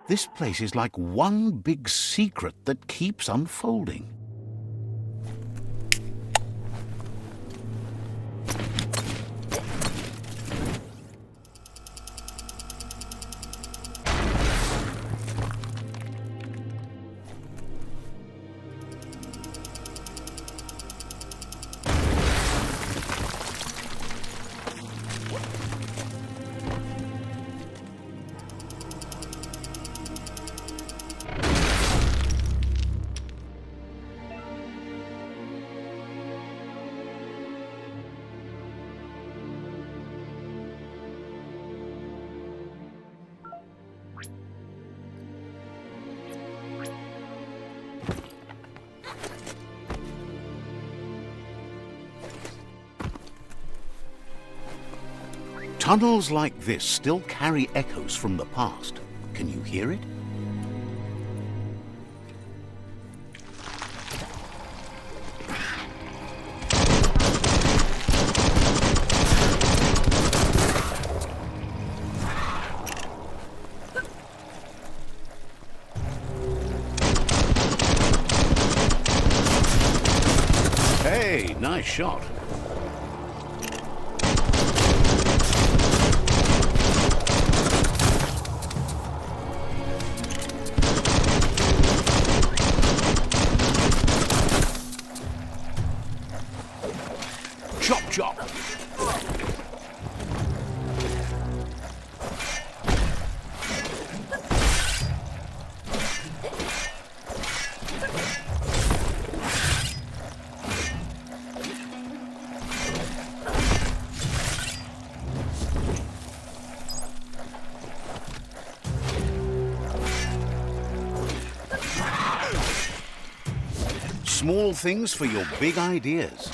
This place is like one big secret that keeps unfolding. Tunnels like this still carry echoes from the past. Can you hear it? Hey, nice shot. Small things for your big ideas.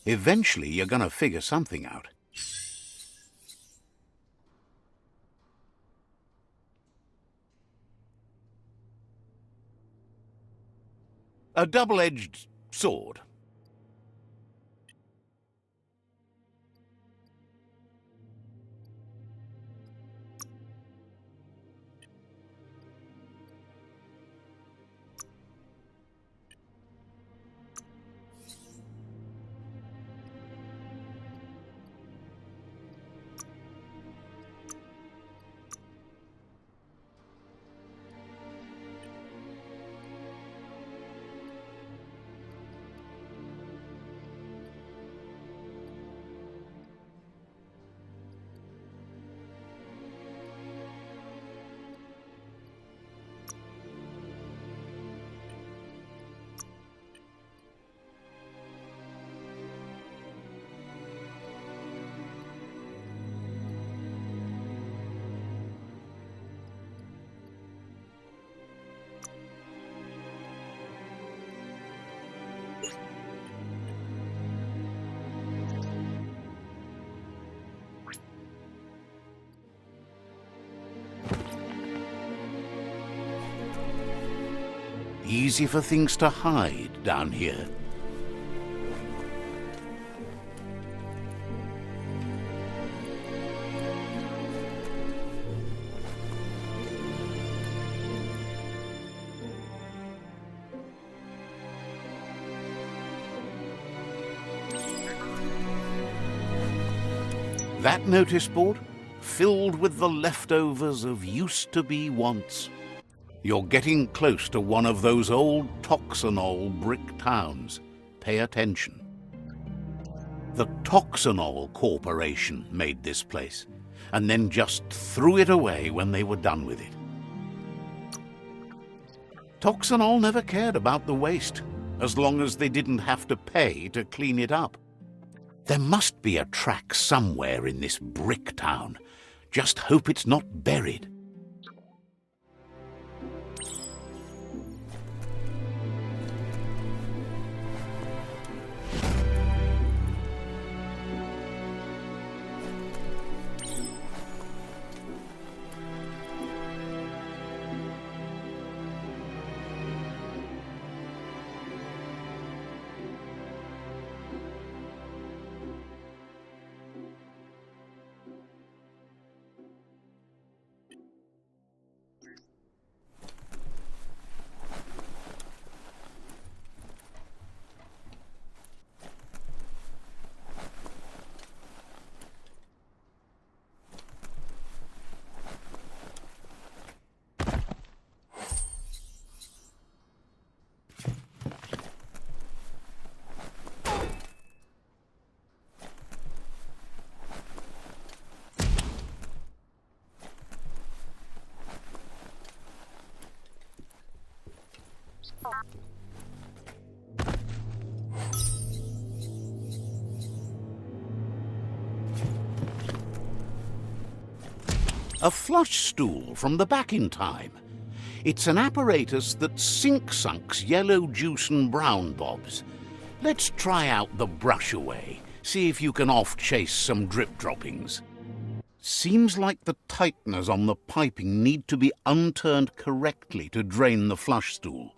Eventually, you're gonna figure something out. A double-edged sword. Easy for things to hide down here. That notice board, filled with the leftovers of used-to-be wants. You're getting close to one of those old Toxanol brick towns. Pay attention. The Toxanol Corporation made this place, and then just threw it away when they were done with it. Toxanol never cared about the waste, as long as they didn't have to pay to clean it up. There must be a track somewhere in this brick town. Just hope it's not buried. A flush stool from the back in time. It's an apparatus that sink-sunks yellow juice and brown bobs. Let's try out the brush away, see if you can off-chase some drip droppings. Seems like the tighteners on the piping need to be unturned correctly to drain the flush stool.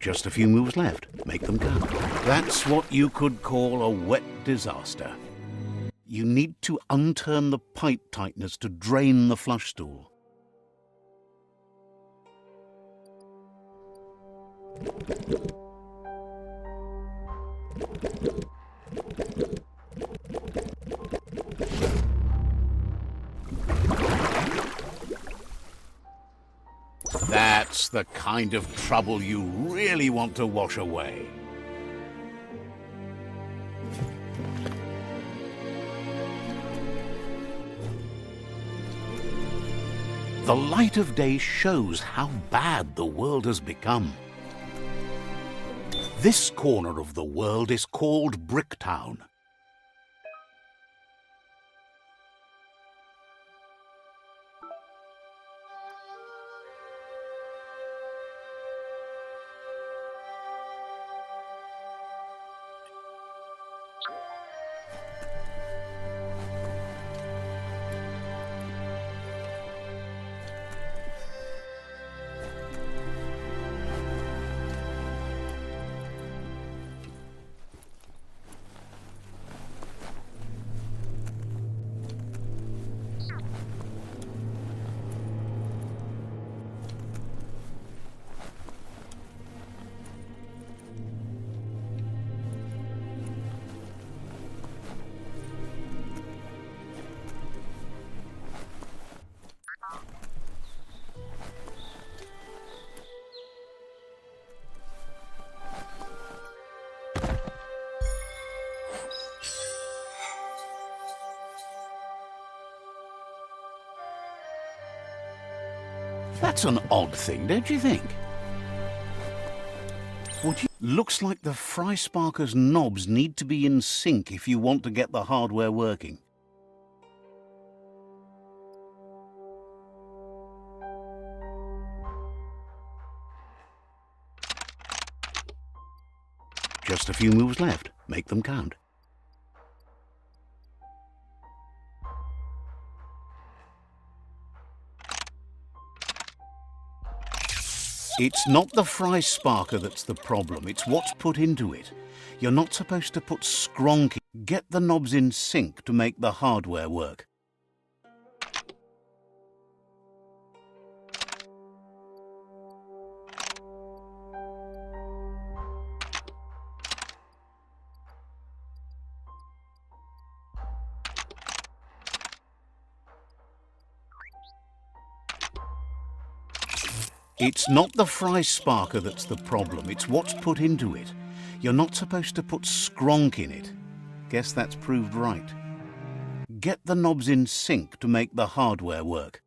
Just a few moves left. Make them count. That's what you could call a wet disaster. You need to unturn the pipe tighteners to drain the flush stool. That's the kind of trouble you really want to wash away. The light of day shows how bad the world has become. This corner of the world is called Bricktown. That's an odd thing, don't you think? Looks like the fry sparker's knobs need to be in sync if you want to get the hardware working. Just a few moves left. Make them count. It's not the fry sparker that's the problem, it's what's put into it. You're not supposed to put Shronk in. Get the knobs in sync to make the hardware work. It's not the fry sparker that's the problem, it's what's put into it. You're not supposed to put Shronk in it. Guess that's proved right. Get the knobs in sync to make the hardware work.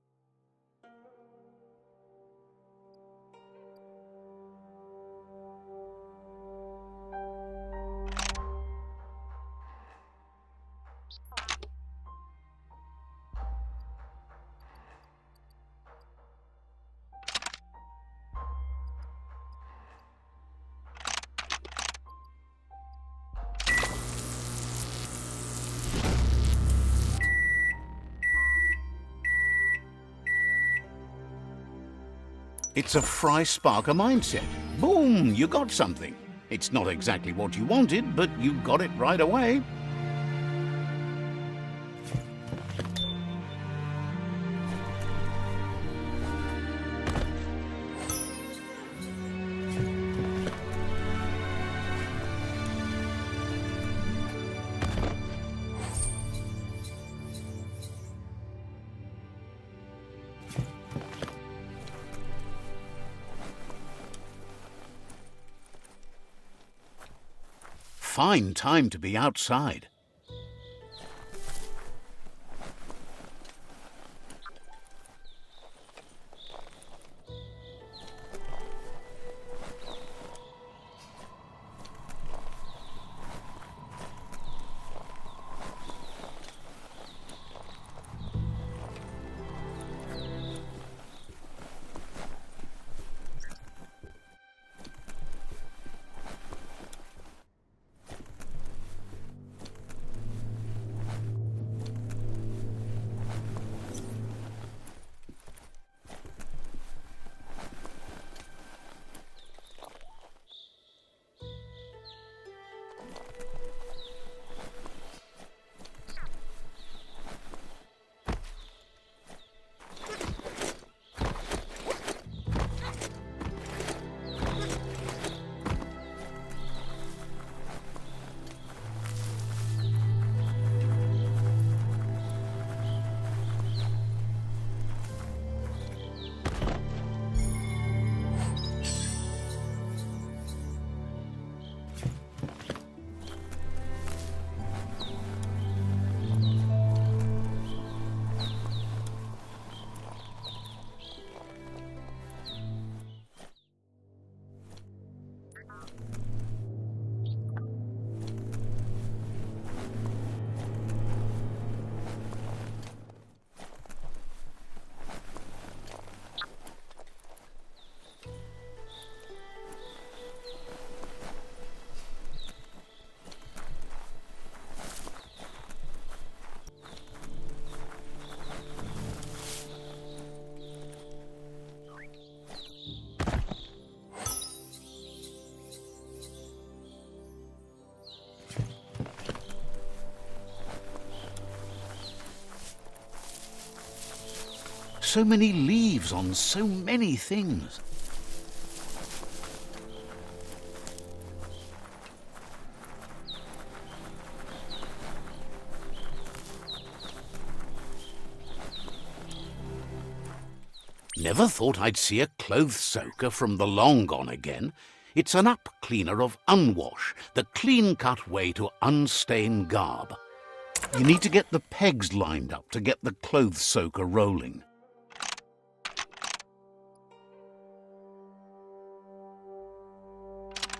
It's a fry sparker mindset. Boom, you got something. It's not exactly what you wanted, but you got it right away. Fine time to be outside. So many leaves on so many things. Never thought I'd see a clothes soaker from the long gone again. It's an up cleaner of unwash, the clean-cut way to unstain garb. You need to get the pegs lined up to get the clothes soaker rolling.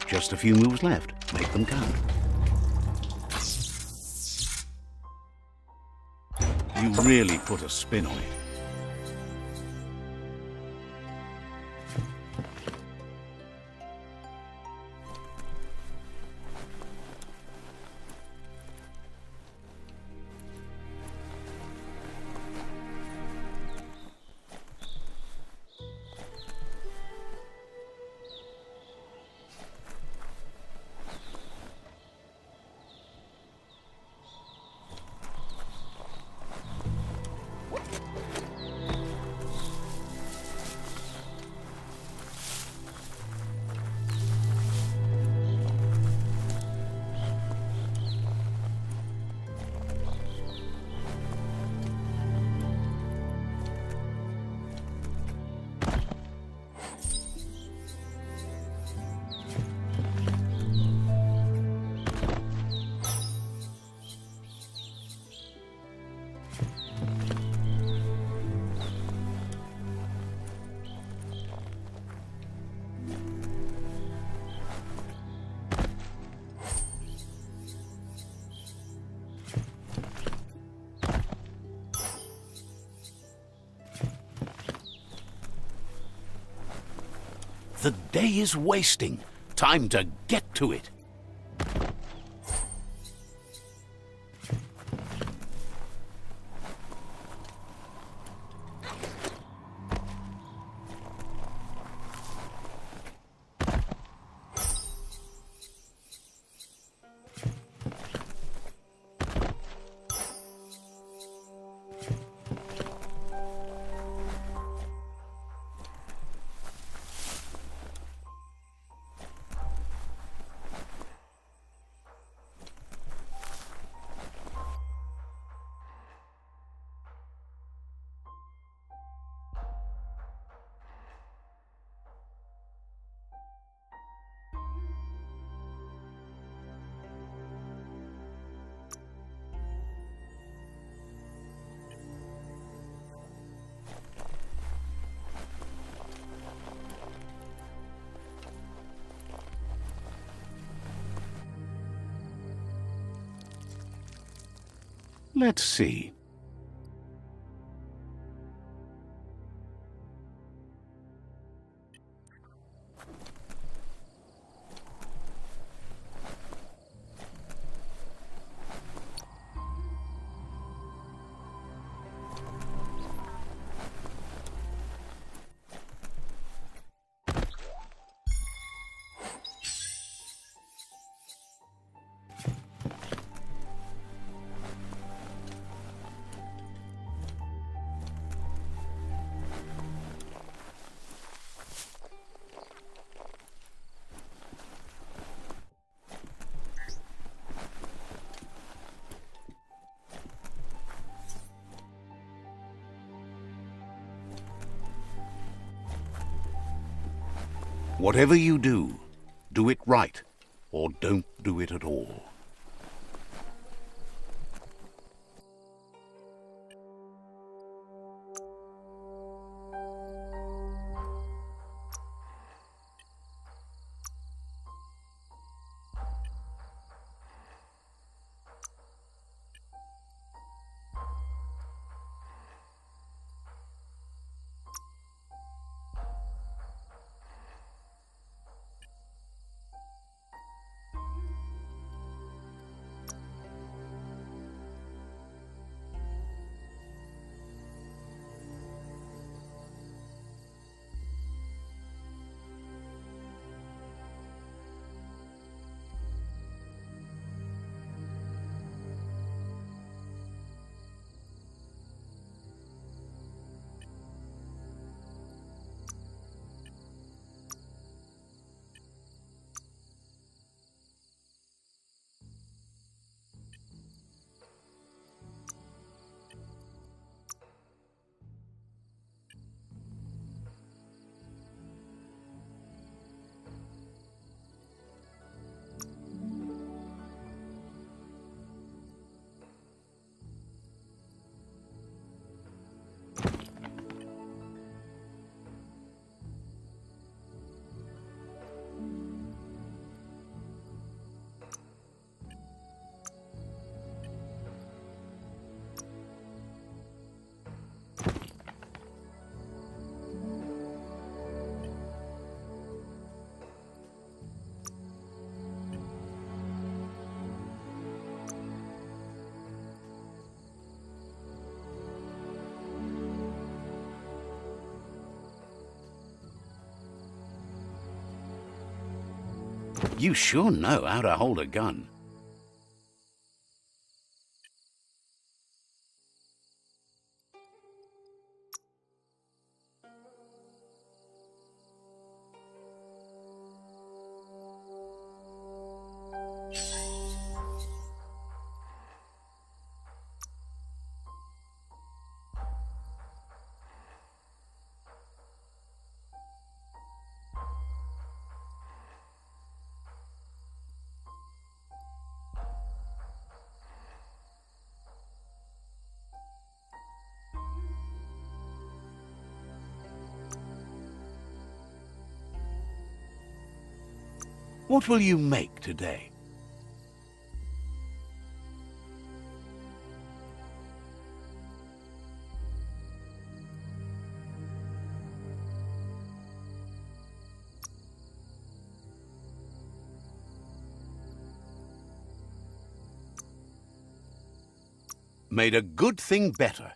Just a few moves left. Make them count. You really put a spin on it. The day is wasting. Time to get to it. Let's see. Whatever you do, do it right, or don't do it at all. You sure know how to hold a gun. What will you make today? Made a good thing better.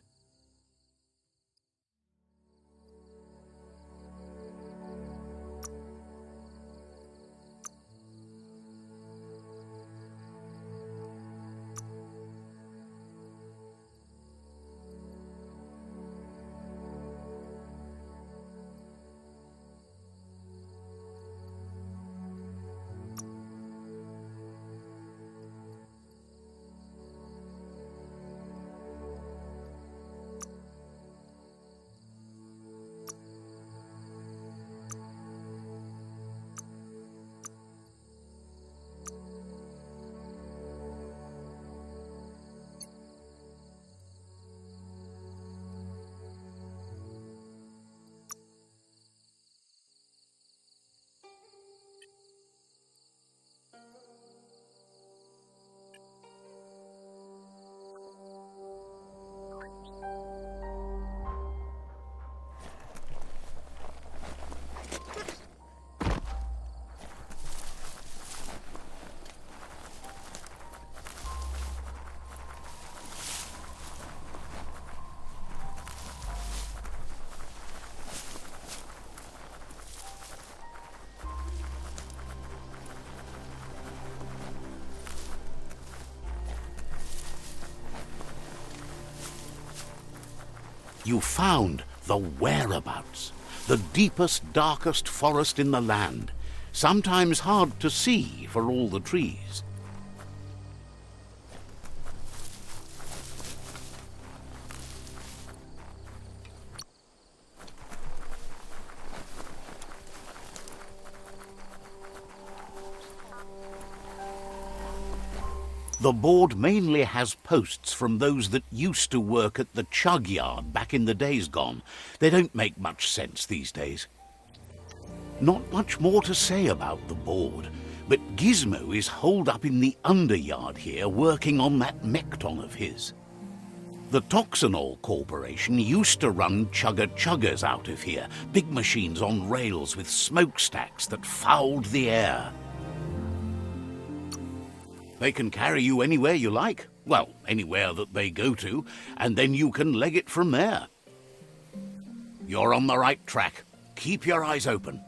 You found the whereabouts, the deepest, darkest forest in the land, sometimes hard to see for all the trees. The board mainly has posts from those that used to work at the Chugyard back in the days gone. They don't make much sense these days. Not much more to say about the board, but Gizmo is holed up in the underyard here working on that Mekton of his. The Toxanol Corporation used to run chugger-chuggers out of here, big machines on rails with smokestacks that fouled the air. They can carry you anywhere you like. Well, anywhere that they go to, and then you can leg it from there. You're on the right track. Keep your eyes open.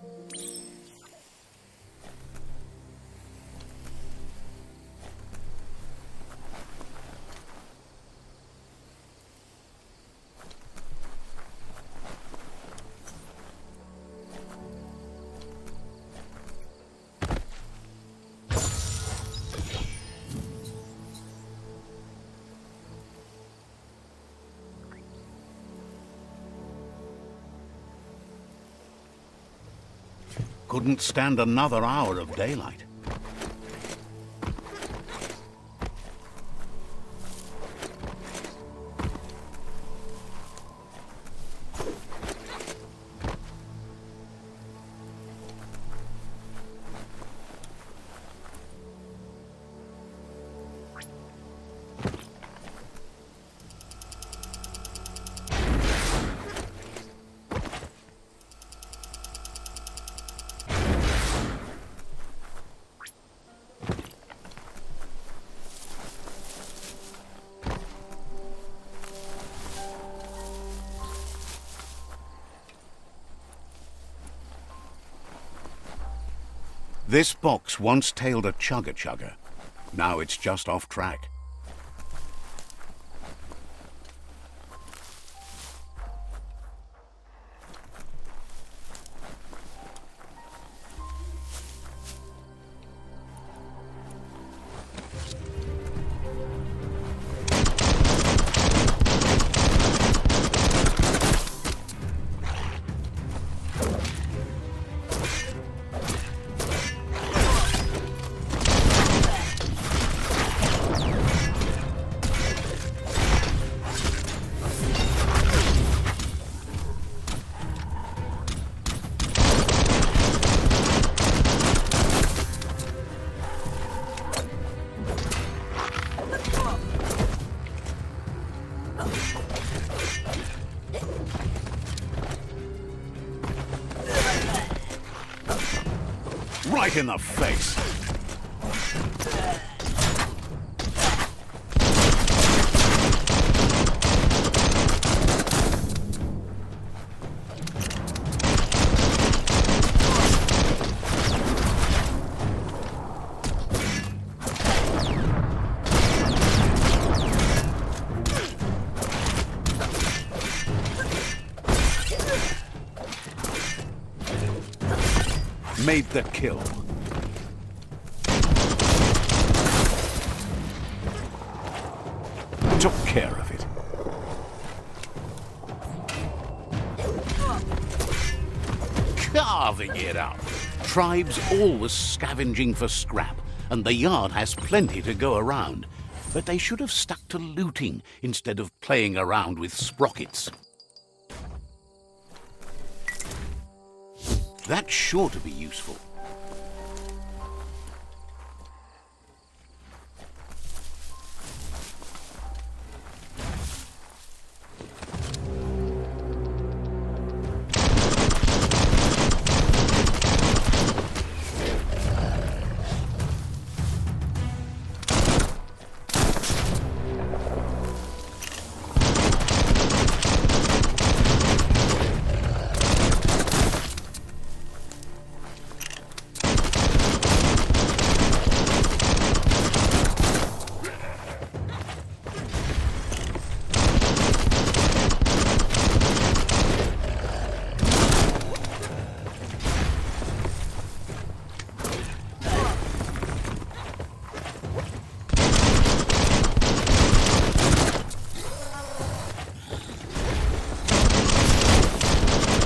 Couldn't stand another hour of daylight. This box once tailed a chugger-chugger. Now it's just off track. Right in the face. made the kill. Took care of it. Carving it up. Tribes always scavenging for scrap, and the yard has plenty to go around. But they should have stuck to looting instead of playing around with sprockets. That's sure to be useful.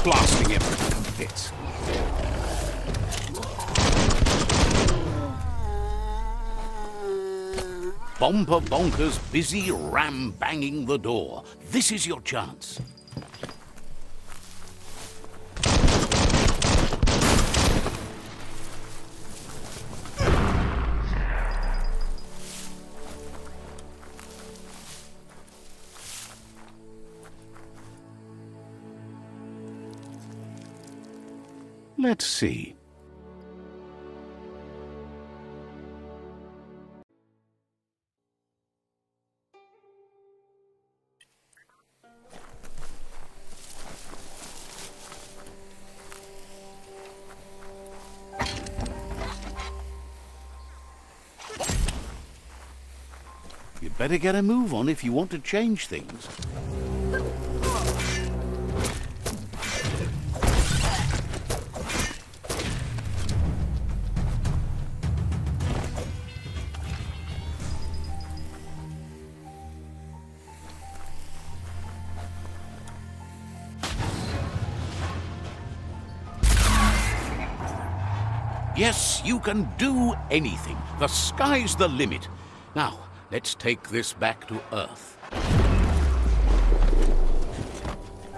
Blasting everything to bits. Bomber Bonker's busy ram-banging the door. This is your chance. Let's see. You'd better get a move on if you want to change things. Yes, you can do anything. The sky's the limit. Now, let's take this back to Earth.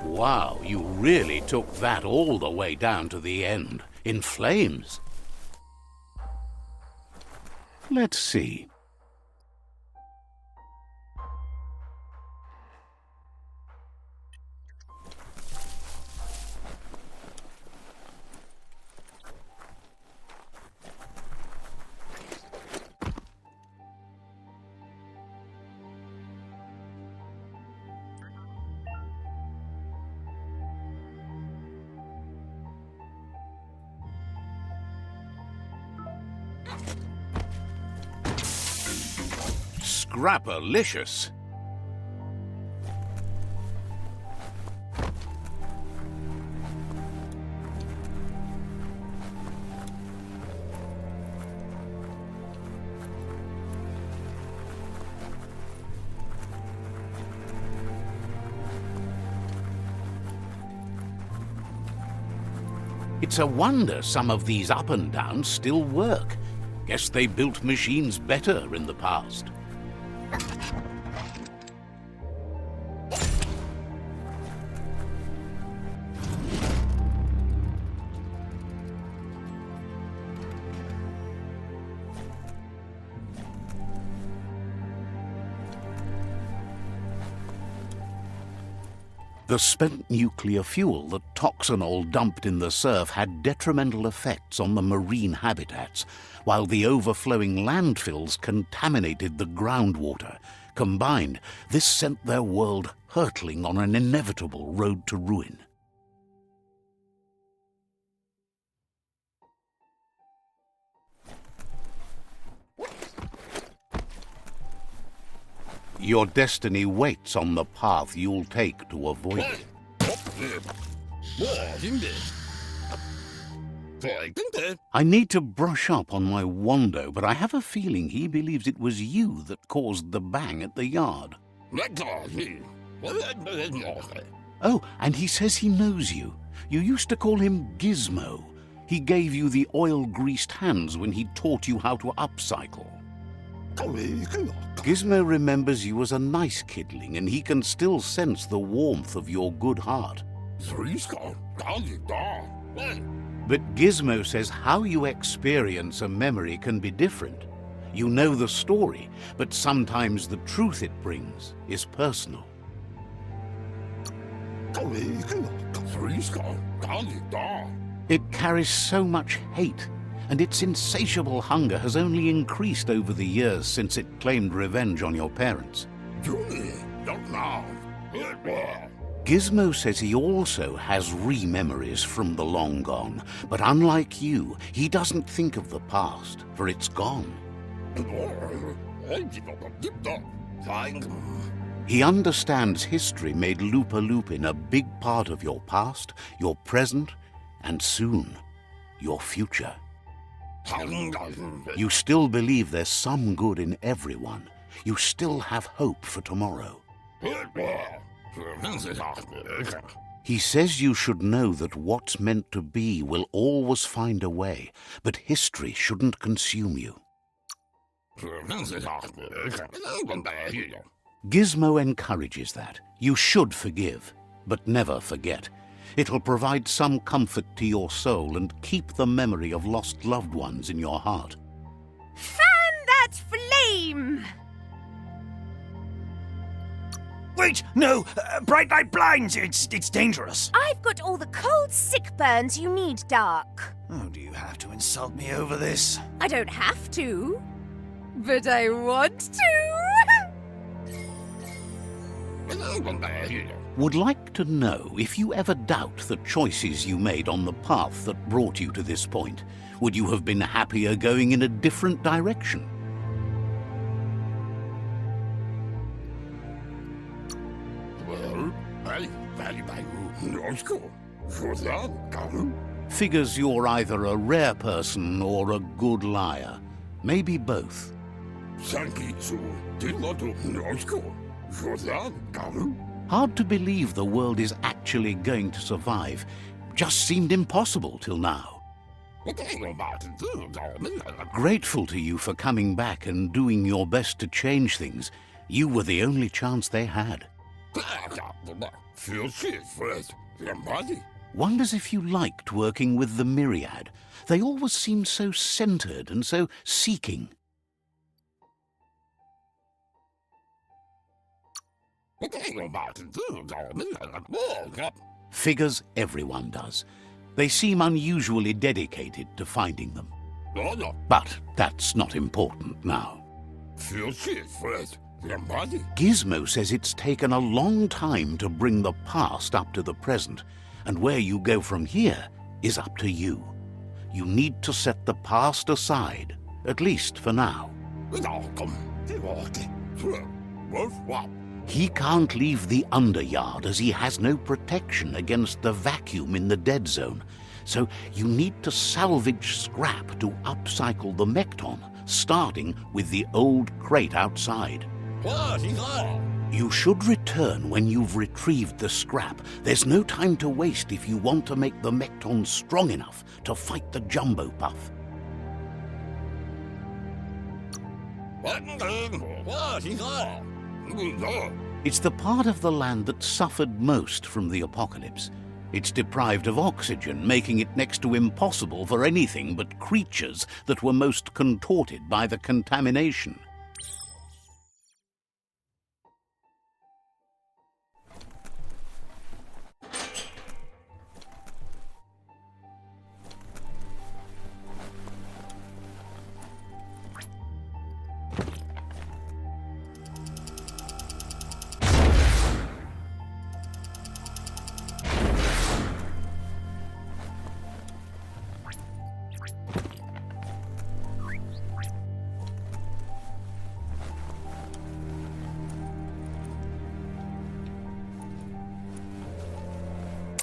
Wow, you really took that all the way down to the end, in flames. Let's see. Scrapalicious. It's a wonder some of these up and downs still work. Guess they built machines better in the past. The spent nuclear fuel that Toxanol dumped in the surf had detrimental effects on the marine habitats, while the overflowing landfills contaminated the groundwater. Combined, this sent their world hurtling on an inevitable road to ruin. Your destiny waits on the path you'll take to avoid it. I need to brush up on my Wando, but I have a feeling he believes it was you that caused the bang at the yard. Oh, and he says he knows you. You used to call him Gizmo. He gave you the oil-greased hands when he taught you how to upcycle. Gizmo remembers you as a nice kidling, and he can still sense the warmth of your good heart. But Gizmo says how you experience a memory can be different. You know the story, but sometimes the truth it brings is personal. It carries so much hate, and its insatiable hunger has only increased over the years since it claimed revenge on your parents. Gizmo says he also has re-memories from the long gone, but unlike you, he doesn't think of the past, for it's gone. He understands history made Lupa-Lupin a big part of your past, your present, and soon, your future. You still believe there's some good in everyone. You still have hope for tomorrow. He says you should know that what's meant to be will always find a way, but history shouldn't consume you. Gizmo encourages that. You should forgive, but never forget. It'll provide some comfort to your soul and keep the memory of lost loved ones in your heart. Fan that flame! Wait, no! Bright light blinds! It's dangerous! I've got all the cold sick burns you need, Dark. Oh, do you have to insult me over this? I don't have to, but I want to. Would like to know if you ever doubt the choices you made on the path that brought you to this point. Would you have been happier going in a different direction? Figures you're either a rare person or a good liar. Maybe both. Hard to believe the world is actually going to survive. Just seemed impossible till now. Grateful to you for coming back and doing your best to change things. You were the only chance they had. Wonders if you liked working with the Myriad. They always seemed so centered and so seeking. Figures everyone does. They seem unusually dedicated to finding them. But that's not important now. Gizmo says it's taken a long time to bring the past up to the present, and where you go from here is up to you. You need to set the past aside, at least for now. He can't leave the Underyard as he has no protection against the vacuum in the dead zone, so you need to salvage scrap to upcycle the Mekton, starting with the old crate outside. You should return when you've retrieved the scrap. There's no time to waste if you want to make the Mekton strong enough to fight the Jumbo Puff. It's the part of the land that suffered most from the apocalypse. It's deprived of oxygen, making it next to impossible for anything but creatures that were most contorted by the contamination.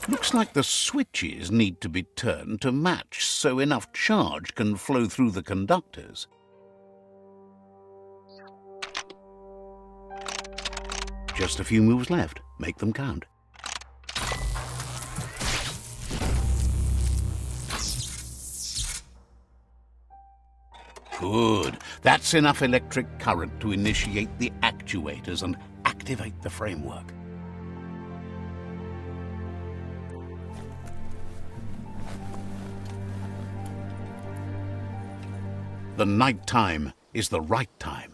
Looks like the switches need to be turned to match so enough charge can flow through the conductors. Just a few moves left. Make them count. Good. That's enough electric current to initiate the actuators and activate the framework. The night time is the right time.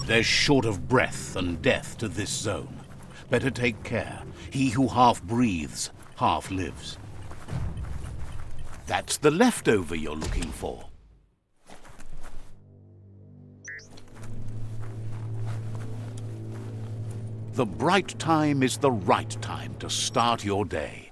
There's short of breath and death to this zone. Better take care. He who half breathes, half lives. That's the leftover you're looking for. The bright time is the right time to start your day.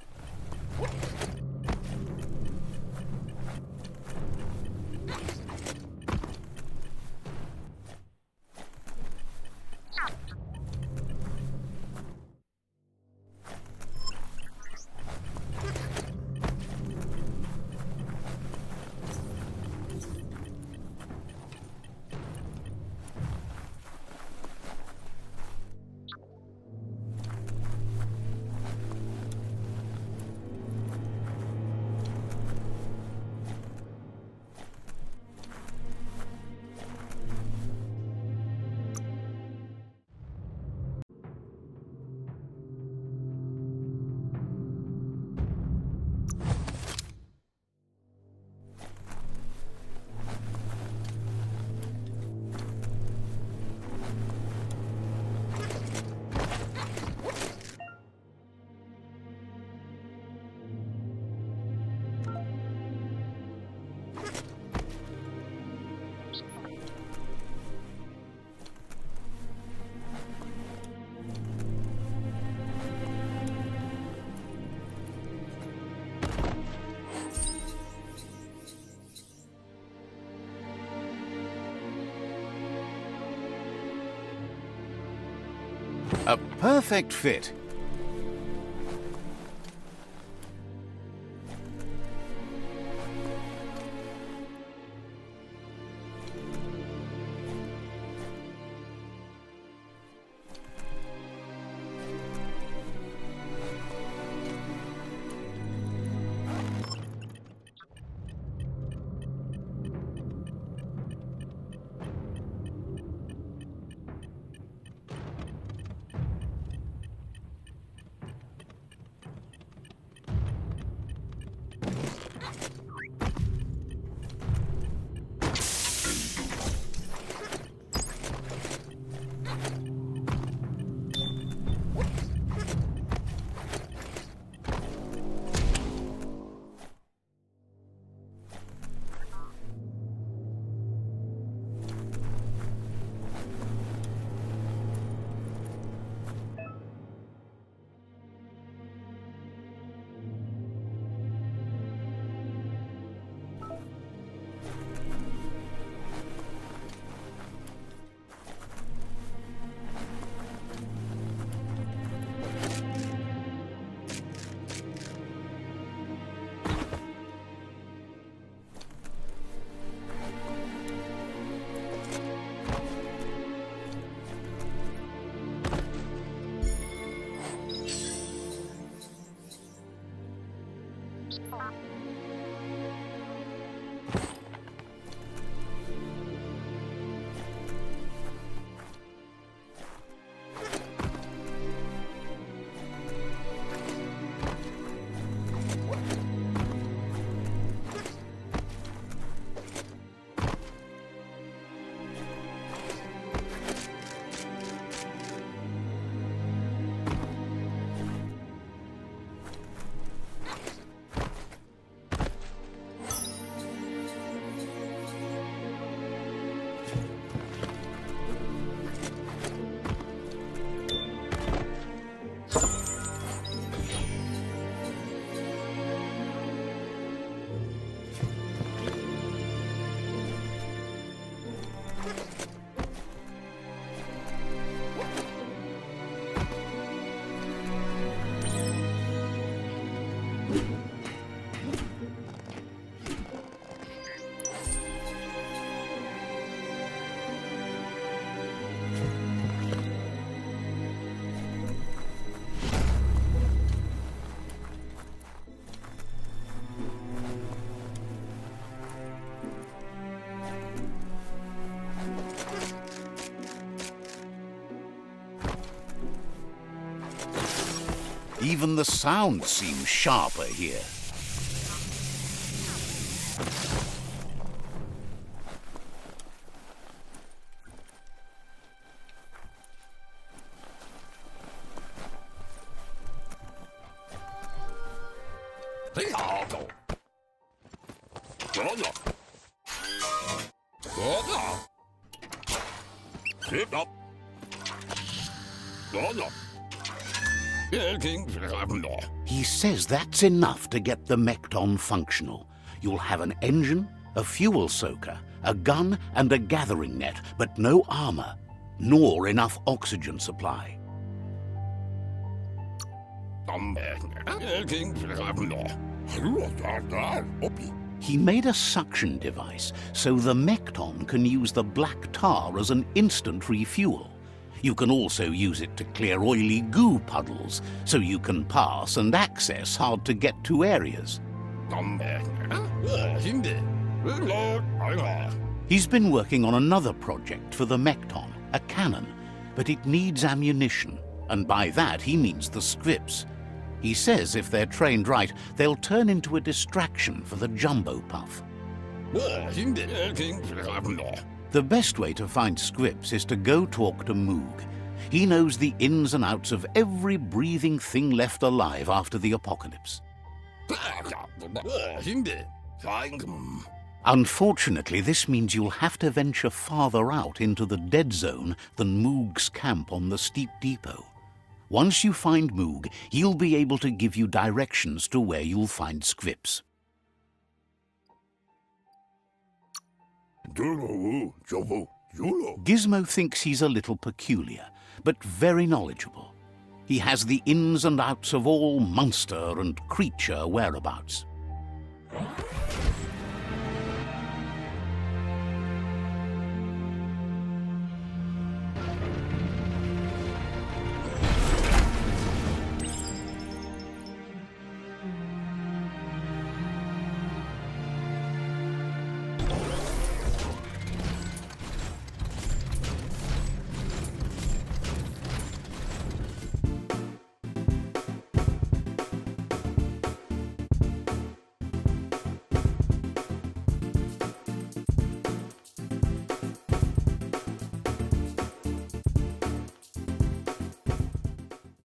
A perfect fit. Even the sound seems sharper here. He says that's enough to get the Mekton functional. You'll have an engine, a fuel soaker, a gun and a gathering net, but no armor, nor enough oxygen supply. He made a suction device so the Mekton can use the black tar as an instant refuel. You can also use it to clear oily goo puddles, so you can pass and access hard-to-get-to areas. He's been working on another project for the Mekton, a cannon, but it needs ammunition, and by that he means the scripts. He says if they're trained right, they'll turn into a distraction for the jumbo puff. The best way to find scripts is to go talk to Moog. He knows the ins and outs of every breathing thing left alive after the apocalypse. Unfortunately, this means you'll have to venture farther out into the dead zone than Moog's camp on the steep depot. Once you find Moog, he'll be able to give you directions to where you'll find scripts. Gizmo thinks he's a little peculiar, but very knowledgeable. He has the ins and outs of all monster and creature whereabouts.